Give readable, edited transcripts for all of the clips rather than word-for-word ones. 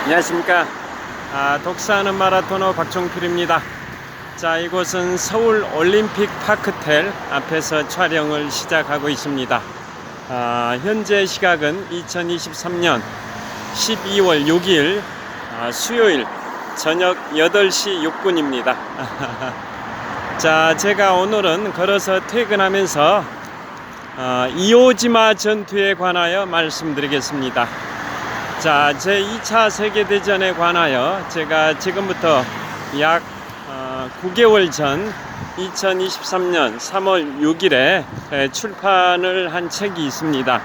안녕하십니까. 독서하는 마라토너 박종필입니다. 자, 이곳은 서울 올림픽 파크텔 앞에서 촬영을 시작하고 있습니다. 현재 시각은 2023년 12월 6일 수요일 저녁 8시 6분입니다. 자, 제가 오늘은 걸어서 퇴근하면서 이오지마 전투에 관하여 말씀드리겠습니다. 자, 제2차 세계대전에 관하여 제가 지금부터 약 9개월 전 2023년 3월 6일에 출판을 한 책이 있습니다.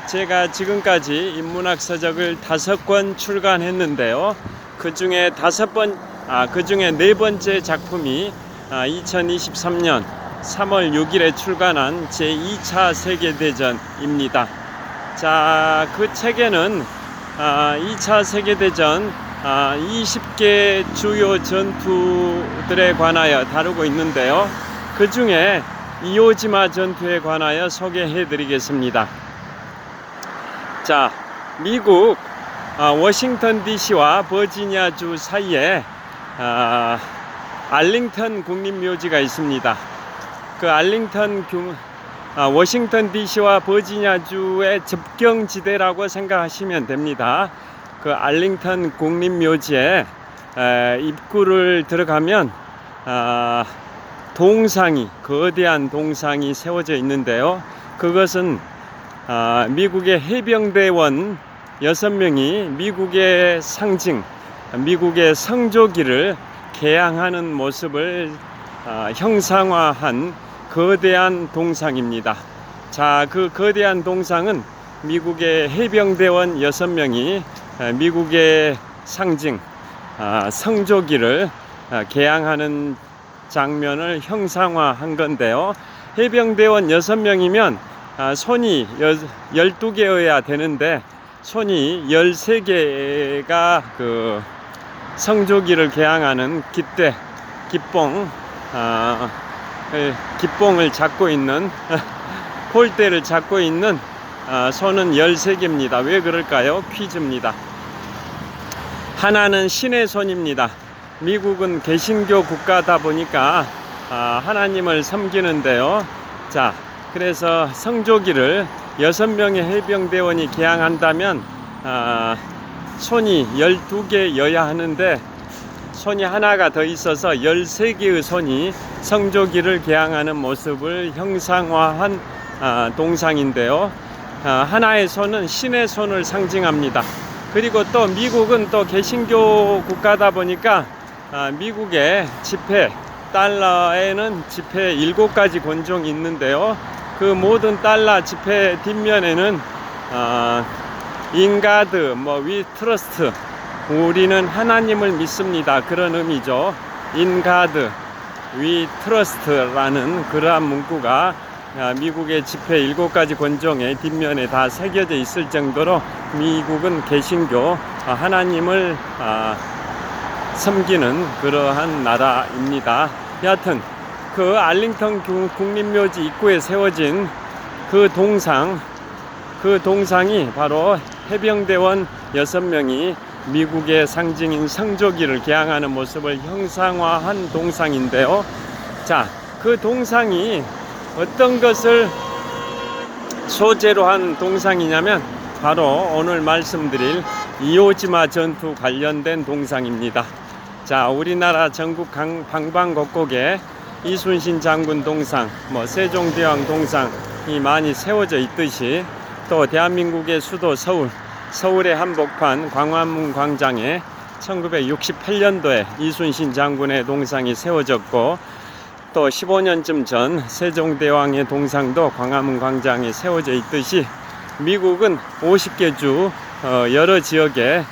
제가 지금까지 인문학 서적을 5권 출간했는데요. 그 중에 4번째 작품이 2023년 3월 6일에 출간한 제2차 세계대전입니다. 자, 그 책에는 2차 세계대전 20개 주요 전투들에 관하여 다루고 있는데요. 그 중에 이오지마 전투에 관하여 소개해 드리겠습니다. 자, 미국 워싱턴 DC와 버지니아주 사이에 알링턴 국립묘지가 있습니다. 그 워싱턴 DC와 버지니아주의 접경지대라고 생각하시면 됩니다. 그 알링턴 국립묘지에 입구를 들어가면 거대한 동상이 세워져 있는데요. 그것은 미국의 해병대원 6명이 미국의 상징, 미국의 성조기를 개항하는 모습을 형상화한 거대한 동상입니다. 자, 그 거대한 동상은 미국의 해병대원 6명이 미국의 상징 성조기를 개항하는 장면을 형상화한 건데요. 해병대원 6명이면 손이 12개여야 되는데 손이 13개가 그 성조기를 개항하는 기뽕을 잡고 있는 폴대를 잡고 있는 손은 13개입니다. 왜 그럴까요? 퀴즈입니다. 하나는 신의 손입니다. 미국은 개신교 국가다 보니까 하나님을 섬기는데요. 자, 그래서 성조기를 6명의 해병대원이 개항한다면 손이 12개여야 하는데 손이 하나가 더 있어서 13개의 손이 성조기를 개항하는 모습을 형상화한 동상인데요. 하나의 손은 신의 손을 상징합니다. 그리고 또 미국은 또 개신교 국가다 보니까 미국의 지폐, 달러에는 지폐 7가지 권종이 있는데요. 그 모든 달러 지폐 뒷면에는 인가드, 위 트러스트, 우리는 하나님을 믿습니다, 그런 의미죠. 인가드, 위 트러스트라는 그러한 문구가 미국의 지폐 7가지 권종의 뒷면에 다 새겨져 있을 정도로 미국은 개신교 하나님을 섬기는 그러한 나라입니다. 여하튼 그 알링턴 국립묘지 입구에 세워진 그 동상이 바로 해병대원 6명이 미국의 상징인 성조기를 개항하는 모습을 형상화한 동상인데요. 자, 그 동상이 어떤 것을 소재로 한 동상이냐면 바로 오늘 말씀드릴 이오지마 전투 관련된 동상입니다. 자, 우리나라 전국 방방곡곡에 이순신 장군 동상, 세종대왕 동상이 많이 세워져 있듯이 또 대한민국의 수도 서울의 한복판 광화문 광장에 1968년도에 이순신 장군의 동상이 세워졌고, 또 15년쯤 전 세종대왕의 동상도 광화문 광장에 세워져 있듯이 미국은 50개 주 여러 지역에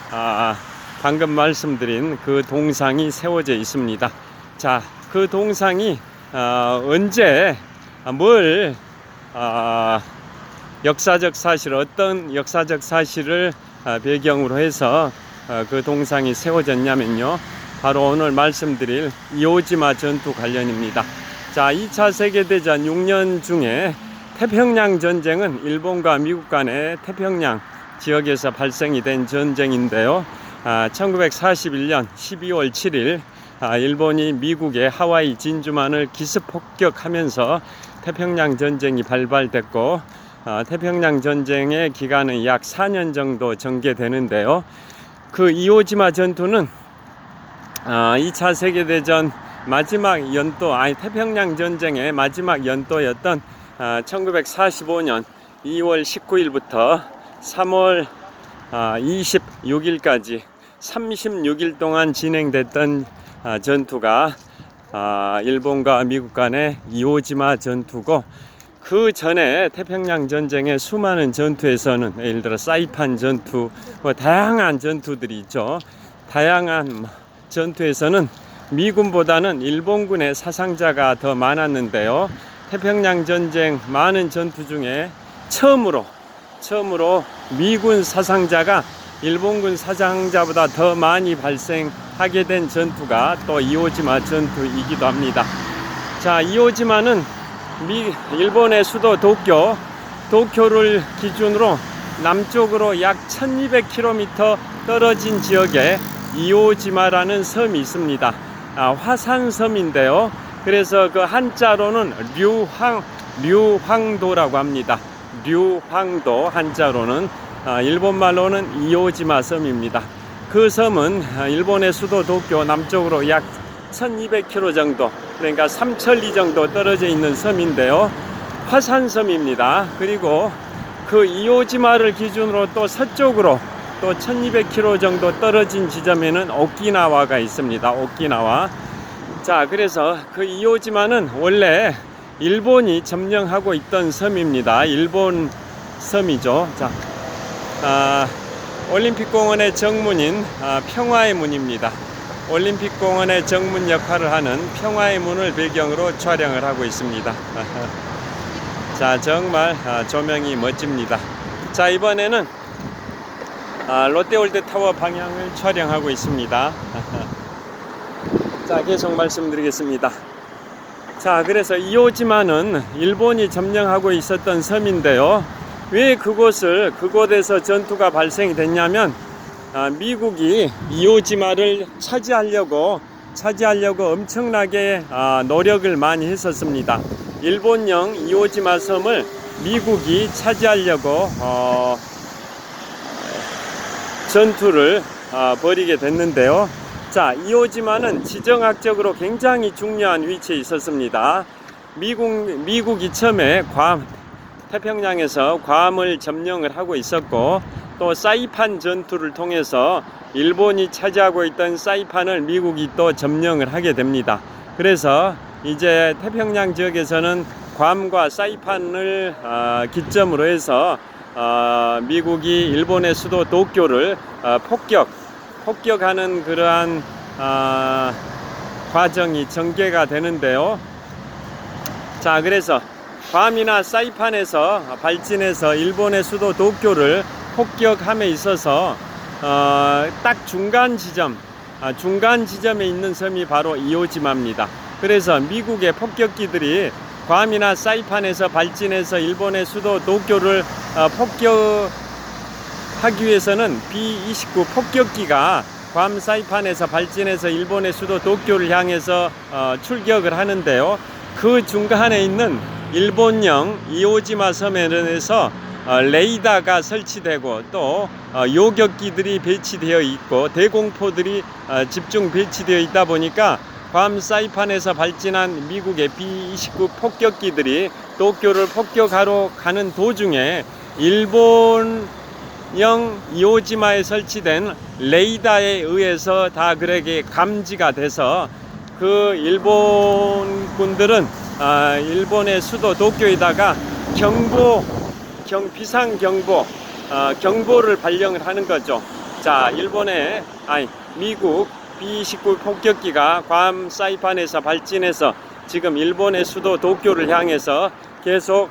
방금 말씀드린 그 동상이 세워져 있습니다. 자, 그 동상이 언제 어떤 역사적 사실을 배경으로 해서 그 동상이 세워졌냐면요, 바로 오늘 말씀드릴 이오지마 전투 관련입니다. 자, 2차 세계대전 6년 중에 태평양 전쟁은 일본과 미국 간의 태평양 지역에서 발생이 된 전쟁인데요. 1941년 12월 7일 일본이 미국의 하와이 진주만을 기습 폭격하면서 태평양 전쟁이 발발됐고, 태평양 전쟁의 기간은 약 4년 정도 전개되는데요. 그 이오지마 전투는 2차 세계대전 마지막 연도, 태평양 전쟁의 마지막 연도였던 1945년 2월 19일부터 3월 26일까지 36일 동안 진행됐던 전투가 일본과 미국 간의 이오지마 전투고, 그 전에 태평양 전쟁의 수많은 전투에서는 예를 들어 사이판 전투, 다양한 전투들이 있죠. 다양한 전투에서는 미군보다는 일본군의 사상자가 더 많았는데요. 태평양 전쟁 많은 전투 중에 처음으로 미군 사상자가 일본군 사상자보다 더 많이 발생하게 된 전투가 또 이오지마 전투이기도 합니다. 자, 이오지마는 일본의 수도 도쿄를 기준으로 남쪽으로 약 1200km 떨어진 지역에 이오지마라는 섬이 있습니다. 화산섬인데요. 그래서 그 한자로는 류황도라고 합니다. 류황도, 한자로는, 일본말로는 이오지마 섬입니다. 그 섬은 일본의 수도 도쿄 남쪽으로 약 1200km 정도, 그러니까 삼천리 정도 떨어져 있는 섬인데요. 화산섬입니다. 그리고 그 이오지마를 기준으로 또 서쪽으로 또 1200km 정도 떨어진 지점에는 오키나와가 있습니다. 오키나와. 자, 그래서 그 이오지마는 원래 일본이 점령하고 있던 섬입니다. 일본 섬이죠. 자, 올림픽공원의 정문인 평화의 문입니다. 올림픽공원의 정문 역할을 하는 평화의 문을 배경으로 촬영을 하고 있습니다. 자, 정말 조명이 멋집니다. 자, 이번에는 롯데월드타워 방향을 촬영하고 있습니다. 자, 계속 말씀드리겠습니다. 자, 그래서 이오지마는 일본이 점령하고 있었던 섬인데요. 왜 그곳에서 전투가 발생이 됐냐면, 미국이 이오지마를 차지하려고 엄청나게 노력을 많이 했었습니다. 일본령 이오지마 섬을 미국이 차지하려고 전투를 벌이게 됐는데요. 자, 이오지마는 지정학적으로 굉장히 중요한 위치에 있었습니다. 미국이 처음에 태평양에서 괌을 점령을 하고 있었고, 또 사이판 전투를 통해서 일본이 차지하고 있던 사이판을 미국이 또 점령을 하게 됩니다. 그래서 이제 태평양 지역에서는 괌과 사이판을 기점으로 해서 미국이 일본의 수도 도쿄를 폭격하는 그러한 과정이 전개가 되는데요. 자, 그래서 괌이나 사이판에서 발진해서 일본의 수도 도쿄를 폭격함에 있어서 딱 중간 지점에 있는 섬이 바로 이오지마입니다. 그래서 미국의 폭격기들이 괌이나 사이판에서 발진해서 일본의 수도 도쿄를 폭격하기 위해서는 B-29 폭격기가 괌 사이판에서 발진해서 일본의 수도 도쿄를 향해서 출격을 하는데요. 그 중간에 있는 일본령 이오지마 섬에서 레이더가 설치되고, 또 요격기들이 배치되어 있고, 대공포들이 집중 배치되어 있다 보니까 괌 사이판에서 발진한 미국의 B-29 폭격기들이 도쿄를 폭격하러 가는 도중에 일본령 이오지마에 설치된 레이더에 의해서 다 그렇게 감지가 돼서, 그 일본군들은 일본의 수도 도쿄에다가 경보를 발령을 하는 거죠. 자, 미국 B-29 폭격기가 괌 사이판에서 발진해서 지금 일본의 수도 도쿄를 향해서 계속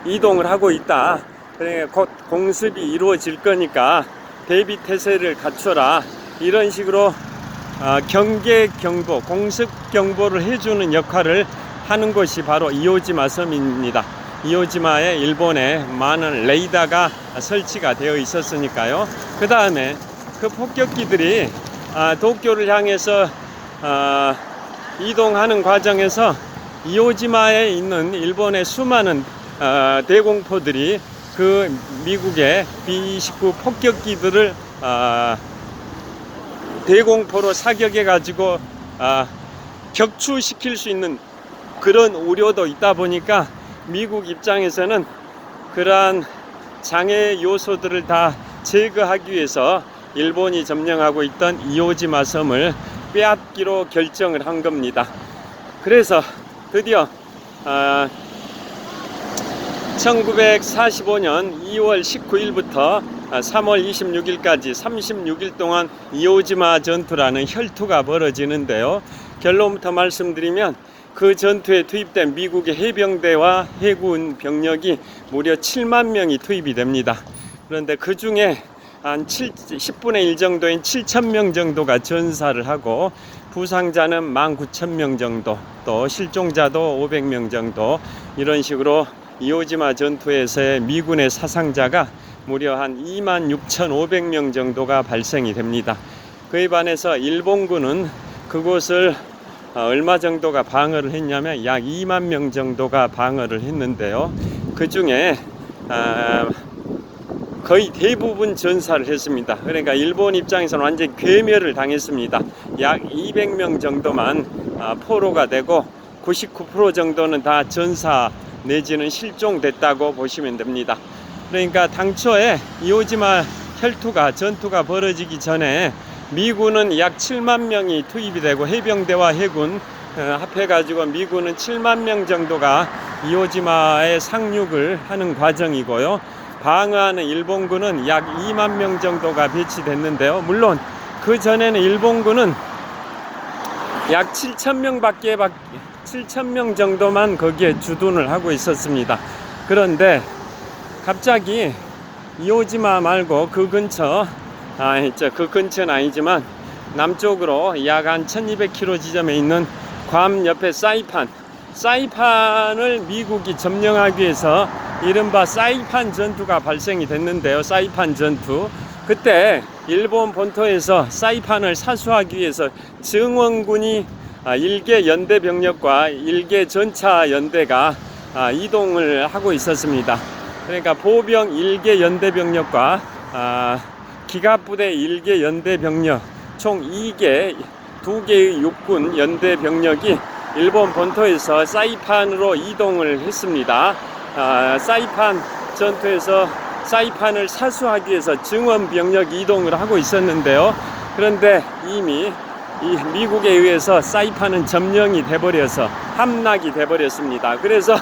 이동을 하고 있다. 그러니까 곧 공습이 이루어질 거니까 대비 태세를 갖춰라. 이런 식으로 경계 경보, 공습 경보를 해주는 역할을 하는 것이 바로 이오지마 섬입니다. 이오지마에 일본에 많은 레이더가 설치가 되어 있었으니까요. 그 다음에 그 폭격기들이 도쿄를 향해서 이동하는 과정에서 이오지마에 있는 일본의 수많은 대공포들이 그 미국의 B-29 폭격기들을 대공포로 사격해 가지고 격추시킬 수 있는 그런 우려도 있다 보니까 미국 입장에서는 그러한 장애 요소들을 다 제거하기 위해서 일본이 점령하고 있던 이오지마 섬을 빼앗기로 결정을 한 겁니다. 그래서 드디어 1945년 2월 19일부터 3월 26일까지 36일 동안 이오지마 전투라는 혈투가 벌어지는데요. 결론부터 말씀드리면 그 전투에 투입된 미국의 해병대와 해군 병력이 무려 7만 명이 투입이 됩니다. 그런데 그 중에 한 10분의 1 정도인 7,000명 정도가 전사를 하고 부상자는 19,000명 정도, 또 실종자도 500명 정도, 이런 식으로 이오지마 전투에서의 미군의 사상자가 무려 한 26,500명 정도가 발생이 됩니다. 그에 반해서 일본군은 그곳을 얼마 정도가 방어를 했냐면 약 2만 명 정도가 방어를 했는데요. 그 중에 거의 대부분 전사를 했습니다. 그러니까 일본 입장에서는 완전히 괴멸을 당했습니다. 약 200명 정도만 포로가 되고 99% 정도는 다 전사 내지는 실종됐다고 보시면 됩니다. 그러니까 당초에 이오지마 전투가 벌어지기 전에 미군은 약 7만 명이 투입이 되고 해병대와 해군 합해가지고 미군은 7만 명 정도가 이오지마에 상륙을 하는 과정이고요. 방어하는 일본군은 약 2만 명 정도가 배치됐는데요. 물론 그 전에는 일본군은 약 7,000명 정도만 거기에 주둔을 하고 있었습니다. 그런데 갑자기 이오지마 말고 그 근처, 그 근처는 아니지만 남쪽으로 약 한 1200km 지점에 있는 괌 옆에 사이판을 미국이 점령하기 위해서 이른바 사이판 전투가 발생이 됐는데요. 사이판 전투. 그때 일본 본토에서 사이판을 사수하기 위해서 증원군이 1개 연대 병력과 1개 전차 연대가 이동을 하고 있었습니다. 그러니까 보병 1개 연대 병력과 기갑부대 1개 연대 병력 총 2개의 육군 연대 병력이 일본 본토에서 사이판으로 이동을 했습니다. 사이판 전투에서 사이판을 사수하기 위해서 증원 병력 이동을 하고 있었는데요. 그런데 이미 이 미국에 의해서 사이판은 점령이 돼버려서 함락이 돼버렸습니다. 그래서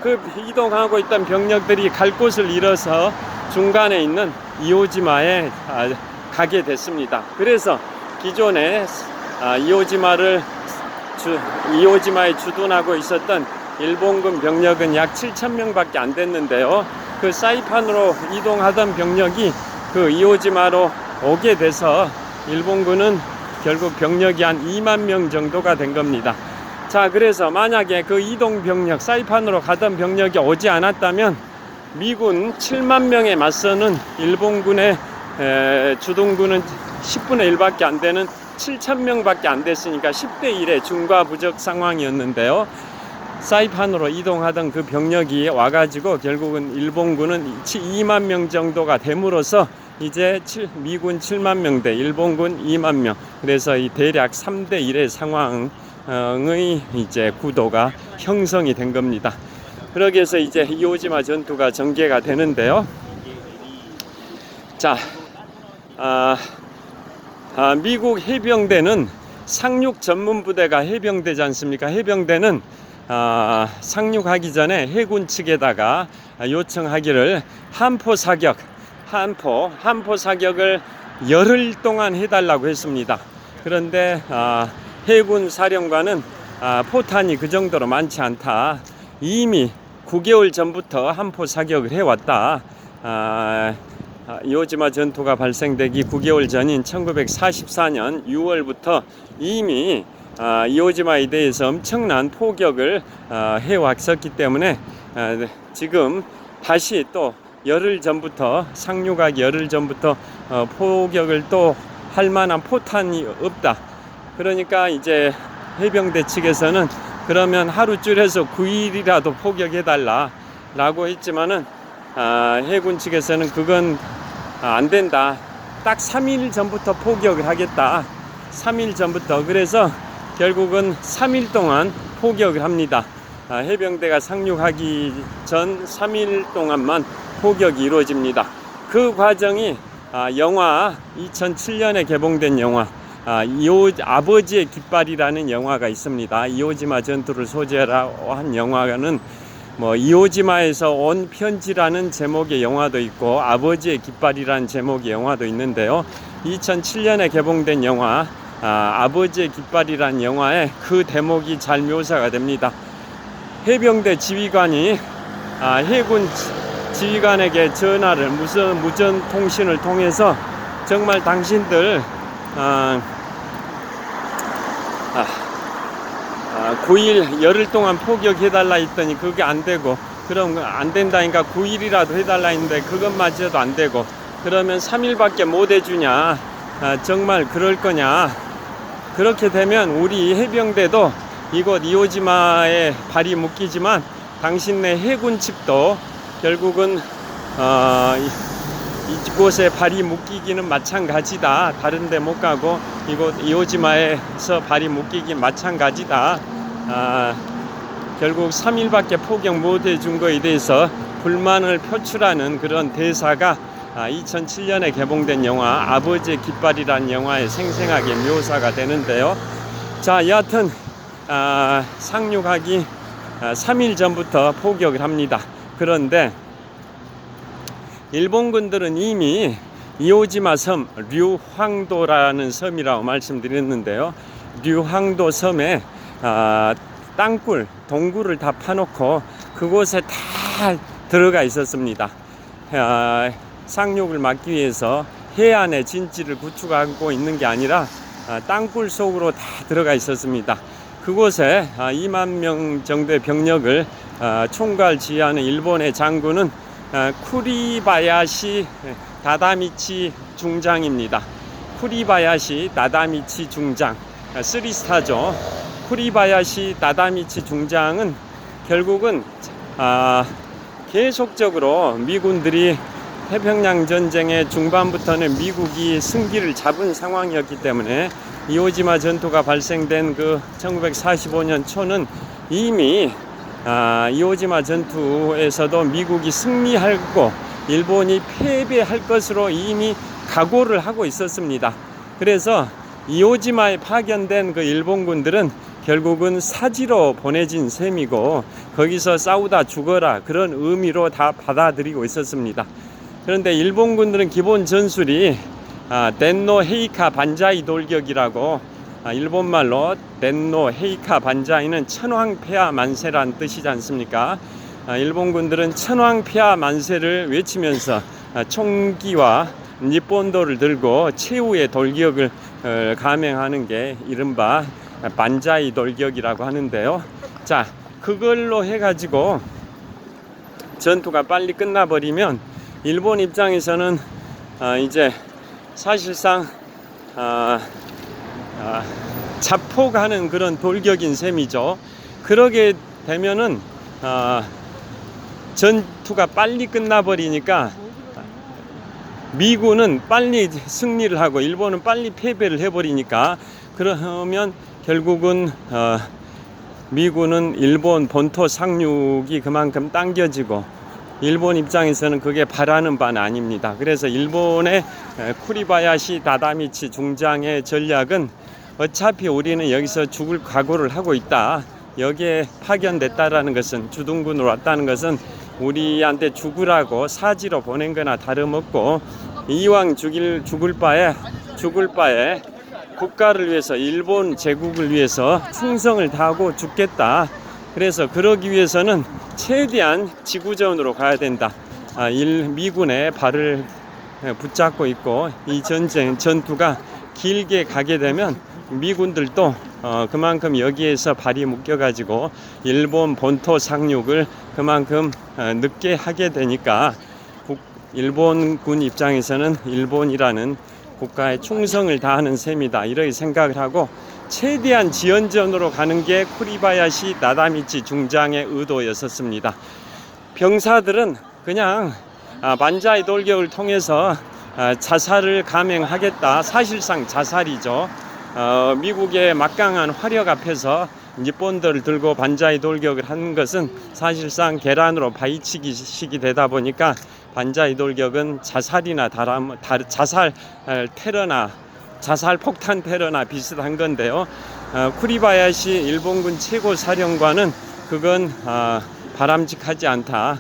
그 이동하고 있던 병력들이 갈 곳을 잃어서 중간에 있는 이오지마에 가게 됐습니다. 그래서 기존에 이오지마에 주둔하고 있었던 일본군 병력은 약 7,000명밖에 안 됐는데요. 그 사이판으로 이동하던 병력이 그 이오지마로 오게 돼서 일본군은 결국 병력이 한 2만 명 정도가 된 겁니다. 자, 그래서 만약에 그 이동 병력, 사이판으로 가던 병력이 오지 않았다면 미군 7만 명에 맞서는 일본군의 주둔군은 10분의 1밖에 안 되는 7,000명밖에 안 됐으니까 10대 1의 중과부적 상황이었는데요. 사이판으로 이동하던 그 병력이 와가지고 결국은 일본군은 2만 명 정도가 됨으로써 이제 미군 7만 명 대 일본군 2만 명, 그래서 이 대략 3대 1의 상황의 이제 구도가 형성이 된 겁니다. 그러기 위해서 이제 이오지마 전투가 전개가 되는데요. 자, 미국 해병대는 상륙 전문 부대가 해병대지 않습니까? 해병대는 상륙하기 전에 해군 측에다가 요청하기를 한포 사격을 열흘 동안 해달라고 했습니다. 그런데 해군 사령관은 포탄이 그 정도로 많지 않다. 이미 9개월 전부터 한포 사격을 해왔다. 이오지마 전투가 발생되기 9개월 전인 1944년 6월부터 이미 이오지마에 대해서 엄청난 포격을 해왔었기 때문에 지금 다시 또 열흘 전부터 상륙하기 열흘 전부터 포격을 또 할 만한 포탄이 없다. 그러니까 이제 해병대 측에서는 그러면 하루 줄여서 9일이라도 포격해달라 라고 했지만은 해군 측에서는 그건 안 된다. 딱 3일 전부터 포격을 하겠다. 3일 전부터. 그래서 결국은 3일 동안 포격을 합니다. 해병대가 상륙하기 전 3일 동안만 포격이 이루어집니다. 그 과정이 영화 2007년에 개봉된 영화 아버지의 깃발이라는 영화가 있습니다. 이오지마 전투를 소재로 한 영화는 이오지마에서 온 편지라는 제목의 영화도 있고 아버지의 깃발이라는 제목의 영화도 있는데요. 2007년에 개봉된 영화 아버지의 깃발이라는 영화에 그 대목이 잘 묘사가 됩니다. 해병대 지휘관이 해군 지휘관에게 전화를 무전 통신을 통해서 정말 당신들 9일 열흘 동안 포격해달라 했더니 그게 안 되고, 그럼 안 된다니까 9일이라도 해달라 했는데 그것마저도 안 되고, 그러면 3일밖에 못 해주냐, 정말 그럴 거냐. 그렇게 되면 우리 해병대도 이곳 이오지마에 발이 묶이지만 당신네 해군 측도 결국은 이곳에 발이 묶이기는 마찬가지다. 다른 데 못 가고 이곳 이오지마에서 발이 묶이긴 마찬가지다. 결국 3일밖에 포격 못 해준 거에 대해서 불만을 표출하는 그런 대사가 2007년에 개봉된 영화 아버지의 깃발이라는 영화에 생생하게 묘사가 되는데요. 자, 여하튼 상륙하기 3일 전부터 포격을 합니다. 그런데 일본군들은 이미 이오지마 섬 류황도라는 섬이라고 말씀드렸는데요. 류황도 섬에 땅굴, 동굴을 다 파놓고 그곳에 다 들어가 있었습니다. 상륙을 막기 위해서 해안에 진지를 구축하고 있는 게 아니라 땅굴 속으로 다 들어가 있었습니다. 그곳에 2만 명 정도의 병력을 총괄 지휘하는 일본의 장군은 쿠리바야시 다다미치 중장입니다. 쿠리바야시 다다미치 중장, 3스타죠. 쿠리바야시 다다미치 중장은 결국은 계속적으로 미군들이 태평양 전쟁의 중반부터는 미국이 승기를 잡은 상황이었기 때문에 이오지마 전투가 발생된 그 1945년 초는 이미 이오지마 전투에서도 미국이 승리하고 일본이 패배할 것으로 이미 각오를 하고 있었습니다. 그래서 이오지마에 파견된 그 일본군들은 결국은 사지로 보내진 셈이고 거기서 싸우다 죽어라 그런 의미로 다 받아들이고 있었습니다. 그런데 일본군들은 기본 전술이 덴노 헤이카 반자이 돌격이라고, 일본말로 덴노 헤이카 반자이는 천황폐하 만세란 뜻이지 않습니까? 일본군들은 천황폐하 만세를 외치면서 총기와 니폰도를 들고 최후의 돌격을 감행하는 게 이른바 반자이 돌격이라고 하는데요. 자, 그걸로 해가지고 전투가 빨리 끝나버리면 일본 입장에서는 이제 사실상 자폭하는 그런 돌격인 셈이죠. 그러게 되면은 전투가 빨리 끝나버리니까 미군은 빨리 승리를 하고 일본은 빨리 패배를 해버리니까, 그러면 결국은 미군은 일본 본토 상륙이 그만큼 당겨지고 일본 입장에서는 그게 바라는 바는 아닙니다. 그래서 일본의 쿠리바야시 다다미치 중장의 전략은 어차피 우리는 여기서 죽을 각오를 하고 있다. 여기에 파견됐다라는 것은, 주둔군으로 왔다는 것은 우리한테 죽으라고 사지로 보낸 거나 다름없고, 이왕 죽을 바에 국가를 위해서, 일본 제국을 위해서 충성을 다하고 죽겠다. 그래서 그러기 위해서는 최대한 지구전으로 가야 된다. 미군의 발을 붙잡고 있고, 이 전투가 길게 가게 되면 미군들도 그만큼 여기에서 발이 묶여가지고 일본 본토 상륙을 그만큼 늦게 하게 되니까 일본군 입장에서는 일본이라는 국가에 충성을 다하는 셈이다, 이렇게 생각을 하고 최대한 지연전으로 가는 게 쿠리바야시 나다미치 중장의 의도였었습니다. 병사들은 그냥 반자이 돌격을 통해서 자살을 감행하겠다, 사실상 자살이죠. 미국의 막강한 화력 앞에서日本들을 들고 반자이 돌격을 하는 것은 사실상 계란으로 바위치기식이 되다 보니까 반자이 돌격은 자살이나 자살 테러나 자살 폭탄 테러나 비슷한 건데요. 쿠리바야시 일본군 최고 사령관은 그건 바람직하지 않다.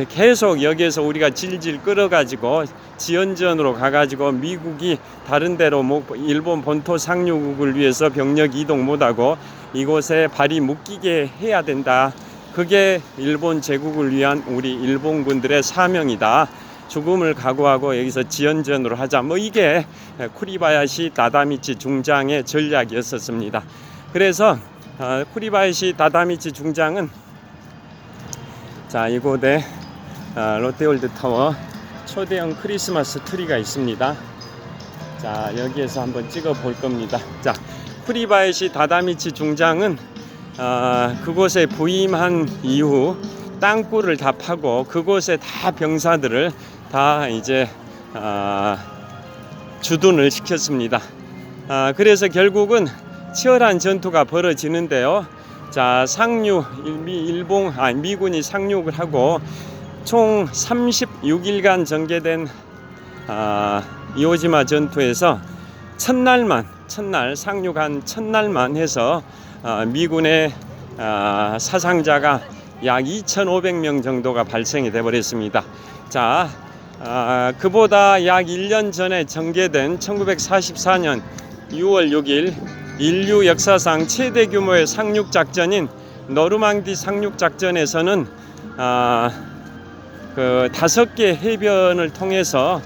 계속 여기에서 우리가 질질 끌어가지고 지연전으로 가가지고 미국이 다른 데로 일본 본토 상륙을 위해서 병력 이동 못하고 이곳에 발이 묶이게 해야 된다. 그게 일본 제국을 위한 우리 일본군들의 사명이다. 죽음을 각오하고 여기서 지연전으로 하자. 이게 쿠리바야시 나다미치 중장의 전략이었었습니다. 그래서 쿠리바야시 나다미치 중장은 자, 이곳에 롯데월드타워 초대형 크리스마스 트리가 있습니다. 자, 여기에서 한번 찍어 볼 겁니다. 자, 쿠리바야시 나다미치 중장은 그곳에 부임한 이후 땅굴을 다 파고 그곳에 다 병사들을 다 이제 주둔을 시켰습니다. 그래서 결국은 치열한 전투가 벌어지는데요. 자, 미군이 상륙을 하고 총 36일간 전개된 이오지마 전투에서 첫날 상륙한 첫날만 해서 미군의 사상자가 약 2,500명 정도가 발생이 되어버렸습니다. 자, 그보다 약 1년 전에 전개된 1944년 6월 6일 인류 역사상 최대 규모의 상륙작전인 노르망디 상륙작전에서는 그 5개 해변을 통해서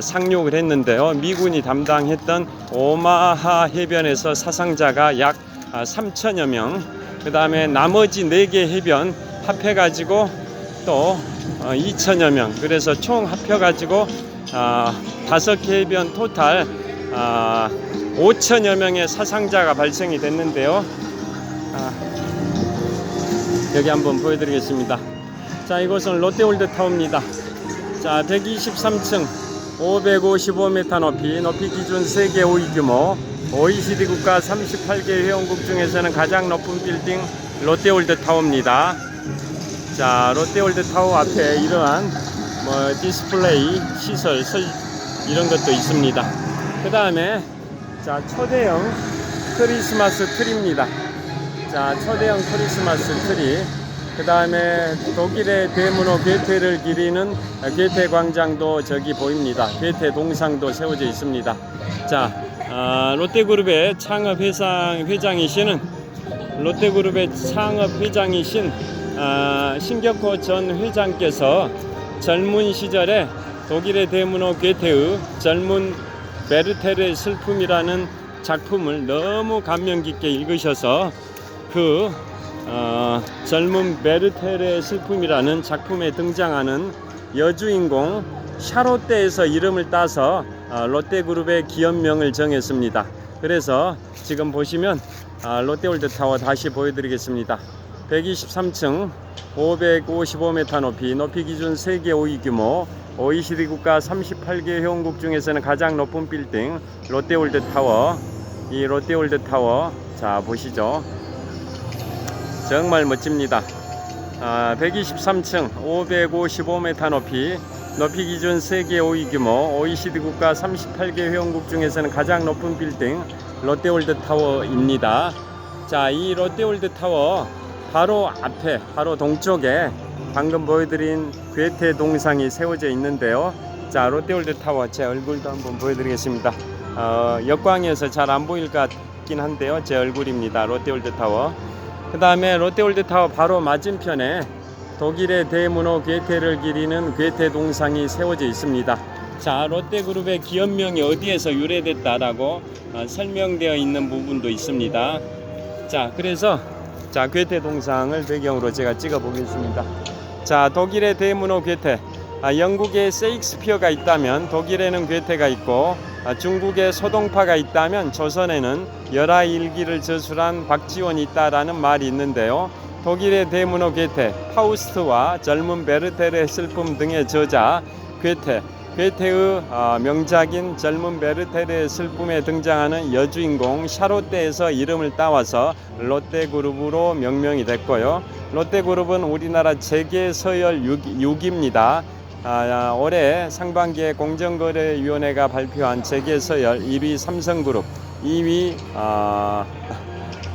상륙을 했는데요. 미군이 담당했던 오마하 해변에서 사상자가 약 3천여 명, 그 다음에 나머지 4개 해변 합해가지고 또 2천여 명, 그래서 총 합혀가지고 5개 해변 토탈 5천여 명의 사상자가 발생이 됐는데요. 여기 한번 보여드리겠습니다. 자, 이곳은 롯데월드타워입니다. 자, 123층 555m 높이 기준 세계 5위 규모 OECD 국가 38개 회원국 중에서는 가장 높은 빌딩 롯데월드타워입니다. 자, 롯데월드타워 앞에 이러한 디스플레이 시설 이런 것도 있습니다. 그 다음에 자, 초대형 크리스마스 트리입니다. 자, 초대형 크리스마스 트리. 그 다음에 독일의 대문호 괴테를 기리는 괴테 광장도 저기 보입니다. 괴테 동상도 세워져 있습니다. 자, 롯데그룹의 회장이신 신격호 전 회장께서 젊은 시절에 독일의 대문호 괴테의 젊은 베르테르의 슬픔이라는 작품을 너무 감명 깊게 읽으셔서 그 젊은 베르테르의 슬픔이라는 작품에 등장하는 여주인공 샤롯데에서 이름을 따서 롯데그룹의 기업명을 정했습니다. 그래서 지금 보시면 롯데월드타워 다시 보여드리겠습니다. 123층 555m 높이 기준 세계 5위 규모 OECD 국가 38개 회원국 중에서는 가장 높은 빌딩 롯데월드타워. 이 롯데월드타워 자, 보시죠. 정말 멋집니다. 123층 555m 높이 기준 세계 5위 규모 OECD 국가 38개 회원국 중에서는 가장 높은 빌딩 롯데월드타워입니다. 자, 이 롯데월드타워 바로 앞에, 바로 동쪽에 방금 보여드린 괴테 동상이 세워져 있는데요. 자, 롯데월드타워 제 얼굴도 한번 보여드리겠습니다. 역광에서 잘 안 보일 것 같긴 한데요. 제 얼굴입니다. 롯데월드타워. 그 다음에 롯데월드타워 바로 맞은편에 독일의 대문호 괴테를 기리는 괴테 동상이 세워져 있습니다. 자, 롯데그룹의 기업명이 어디에서 유래됐다라고 설명되어 있는 부분도 있습니다. 자, 그래서 자, 괴테 동상을 배경으로 제가 찍어 보겠습니다. 자, 독일의 대문호 괴테, 영국의 세익스피어가 있다면 독일에는 괴테가 있고, 중국의 소동파가 있다면 조선에는 열하일기를 저술한 박지원이 있다라는 말이 있는데요. 독일의 대문호 괴테, 파우스트와 젊은 베르테르의 슬픔 등의 저자 괴테의 명작인 젊은 베르테르의 슬픔에 등장하는 여주인공 샤롯데에서 이름을 따와서 롯데그룹으로 명명이 됐고요. 롯데그룹은 우리나라 재계 서열 6위입니다. 올해 상반기에 공정거래위원회가 발표한 재계 서열 1위 삼성그룹, 2위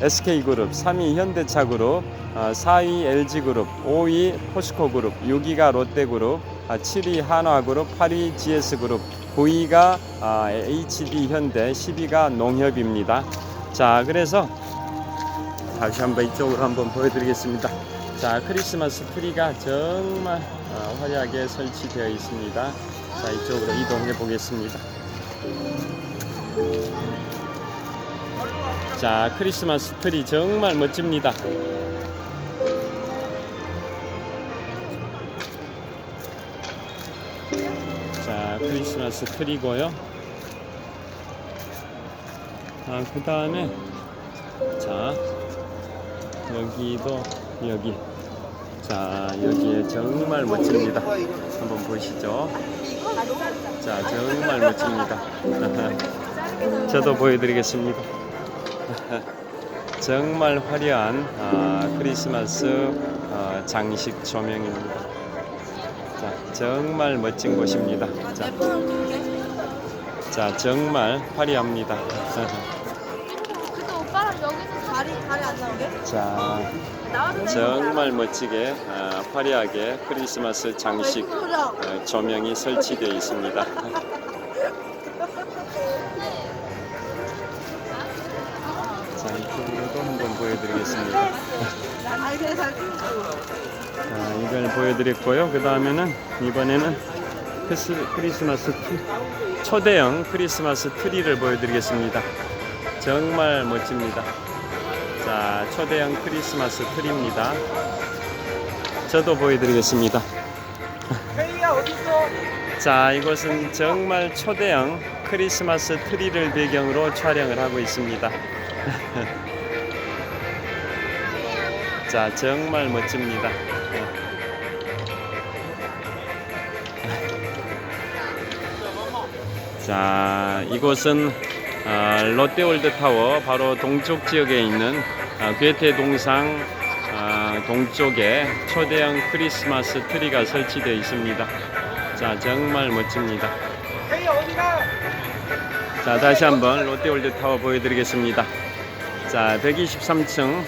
SK그룹, 3위 현대차그룹, 4위 LG그룹, 5위 포스코그룹, 6위가 롯데그룹, 7위 한화그룹, 8위 GS그룹, 9위가 HD현대, 10위가 농협입니다. 자, 그래서 다시 한번 이쪽으로 한번 보여드리겠습니다. 자, 크리스마스 트리가 정말 화려하게 설치되어 있습니다. 자, 이쪽으로 이동해 보겠습니다. 자, 크리스마스 트리 정말 멋집니다. 자, 크리스마스 트리고요. 그 다음에 자, 여기도 여기. 자, 여기에 정말 멋집니다. 한번 보시죠. 자, 정말 멋집니다. 저도 보여드리겠습니다. 정말 화려한 크리스마스 장식 조명입니다. 자, 정말 멋진 곳입니다. 자, 정말 화려합니다. 근데 오빠랑 여기서 다리 안 나오게? 자, 정말 멋지게 화려하게 크리스마스 장식 조명이 설치되어 있습니다. 자, 이쪽으로도 한번 보여드리겠습니다. 자, 이걸 보여드렸고요. 그 다음에는 이번에는 크리스마스 초대형 크리스마스 트리를 보여드리겠습니다. 정말 멋집니다. 자, 초대형 크리스마스 트리입니다. 저도 보여드리겠습니다. 자, 이곳은 정말 초대형 크리스마스 트리를 배경으로 촬영을 하고 있습니다. 자, 정말 멋집니다. 자, 이곳은 롯데월드타워 바로 동쪽 지역에 있는 괴테 동상 동쪽에 초대형 크리스마스 트리가 설치되어 있습니다. 자, 정말 멋집니다. 자, 다시 한번 롯데월드타워 보여드리겠습니다. 자, 123층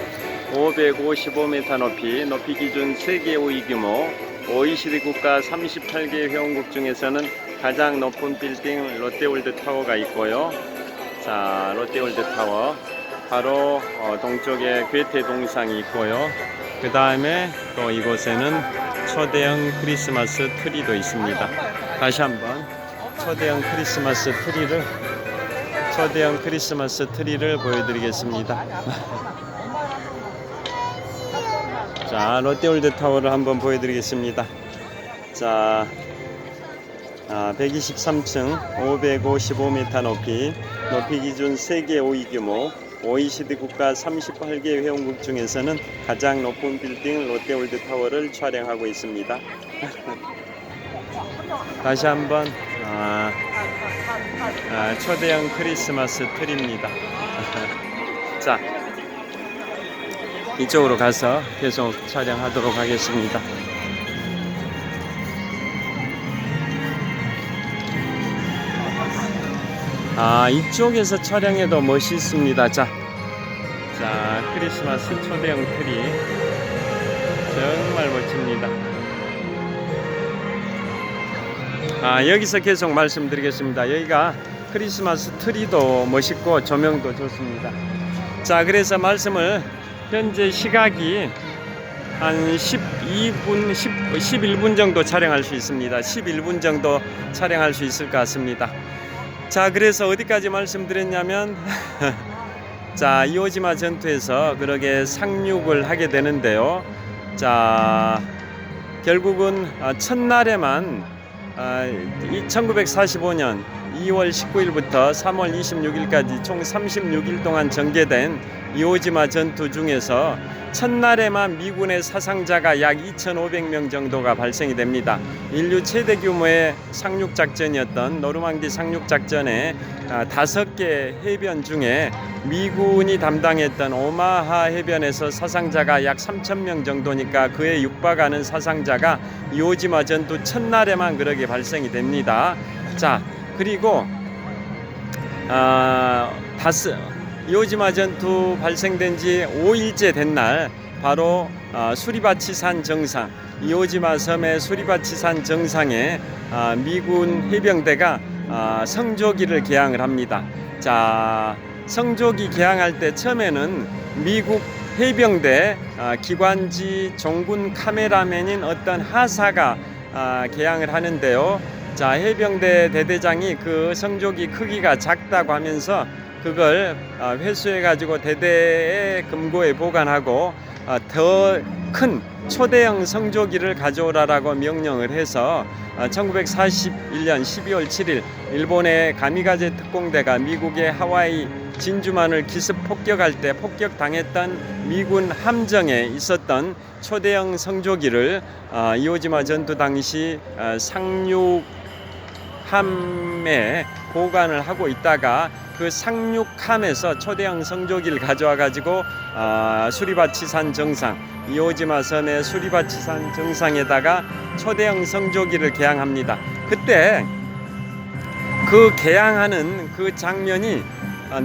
555m 높이 기준 세계 5위 규모 OECD 국가 38개 회원국 중에서는 가장 높은 빌딩 롯데월드타워가 있고요. 자, 롯데월드타워 바로 동쪽에 괴테 동상이 있고요. 그 다음에 또 이곳에는 초대형 크리스마스 트리도 있습니다. 다시 한번 초대형 크리스마스 트리를 보여드리겠습니다. 자, 롯데월드타워를 한번 보여드리겠습니다. 자, 123층 555m 높이 기준 세계 5위 규모 OECD 국가 38개 회원국 중에서는 가장 높은 빌딩 롯데월드타워를 촬영하고 있습니다. 다시 한번 초대형 크리스마스 트리입니다. 자, 이쪽으로 가서 계속 촬영하도록 하겠습니다. 이쪽에서 촬영해도 멋있습니다. 자, 크리스마스 초대형 트리 정말 멋집니다. 여기서 계속 말씀드리겠습니다. 여기가 크리스마스 트리도 멋있고 조명도 좋습니다. 자, 그래서 말씀을 현재 시각이 한 2분 11분 정도 촬영할 수 있습니다. 11분 정도 촬영할 수 있을 것 같습니다. 자, 그래서 어디까지 말씀드렸냐면 자, 이오지마 전투에서 그렇게 상륙을 하게 되는데요. 자, 결국은 첫날에만 1945년 2월 19일부터 3월 26일까지 총 36일 동안 전개된 이오지마 전투 중에서 첫날에만 미군의 사상자가 약 2,500명 정도가 발생이 됩니다. 인류 최대 규모의 상륙작전이었던 노르망디 상륙작전의 5개 해변 중에 미군이 담당했던 오마하 해변에서 사상자가 약 3,000명 정도니까 그에 육박하는 사상자가 이오지마 전투 첫날에만 그렇게 발생이 됩니다. 자, 그리고 이오지마 전투 발생된 지 5일째 된 날 바로 수리바치산 정상, 이오지마 섬의 수리바치산 정상에 미군 해병대가 성조기를 개항을 합니다. 자, 성조기 개항할 때 처음에는 미국 해병대 기관지 종군 카메라맨인 어떤 하사가 개항을 하는데요. 자, 해병대 대대장이 그 성조기 크기가 작다고 하면서 그걸 회수해 가지고 대대의 금고에 보관하고 더 큰 초대형 성조기를 가져오라라고 명령을 해서 1941년 12월 7일 일본의 가미가제 특공대가 미국의 하와이 진주만을 기습 폭격할 때 폭격당했던 미군 함정에 있었던 초대형 성조기를 이오지마 전투 당시 상륙함에 보관을 하고 있다가 그 상륙함에서 초대형 성조기를 가져와 가지고 수리바치산 정상, 이오지마 섬의 수리바치산 정상에다가 초대형 성조기를 개항합니다. 그때 그 개항하는 그 장면이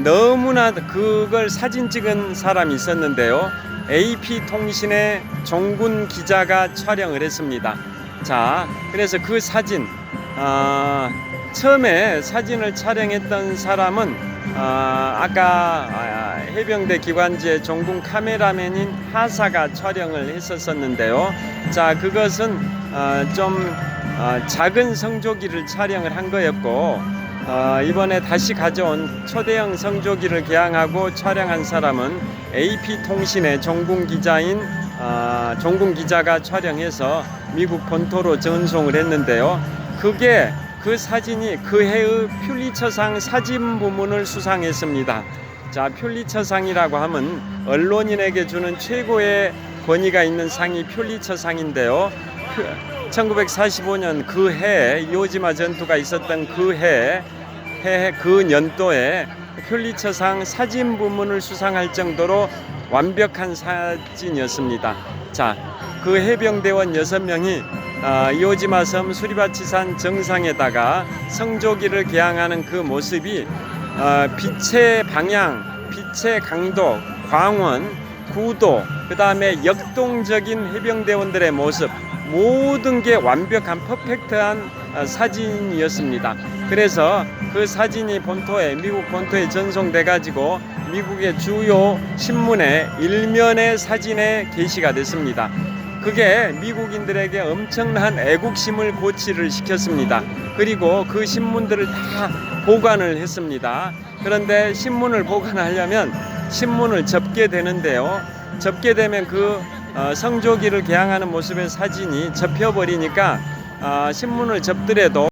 너무나 그걸 사진 찍은 사람이 있었는데요. AP통신의 종군 기자가 촬영을 했습니다. 자, 그래서 그 사진 처음에 사진을 촬영했던 사람은 아까 해병대 기관지의 종군 카메라맨인 하사가 촬영을 했었는데요. 자, 그것은 좀 작은 성조기를 촬영을 한 거였고 이번에 다시 가져온 초대형 성조기를 개항하고 촬영한 사람은 AP통신의 종군 종군 기자가 촬영해서 미국 본토로 전송을 했는데요. 그 사진이 그 해의 퓰리처상 사진 부문을 수상했습니다. 자, 퓰리처상이라고 하면 언론인에게 주는 최고의 권위가 있는 상이 퓰리처상인데요. 1945년 그 해 이오지마 전투가 있었던 그 연도에 퓰리처상 사진 부문을 수상할 정도로 완벽한 사진이었습니다. 자, 그 해병대원 6명이 이오지마 섬 수리바치산 정상에다가 성조기를 개항하는 그 모습이 빛의 방향, 빛의 강도, 광원, 구도, 그 다음에 역동적인 해병대원들의 모습, 모든 게 완벽한 퍼펙트한 사진이었습니다. 그래서 그 사진이 미국 본토에 전송돼 가지고 미국의 주요 신문의 일면의 사진에 게시가 됐습니다. 그게 미국인들에게 엄청난 애국심을 고취를 시켰습니다. 그리고 그 신문들을 다 보관을 했습니다. 그런데 신문을 보관하려면 신문을 접게 되는데요. 접게 되면 그 성조기를 개항하는 모습의 사진이 접혀버리니까 신문을 접더라도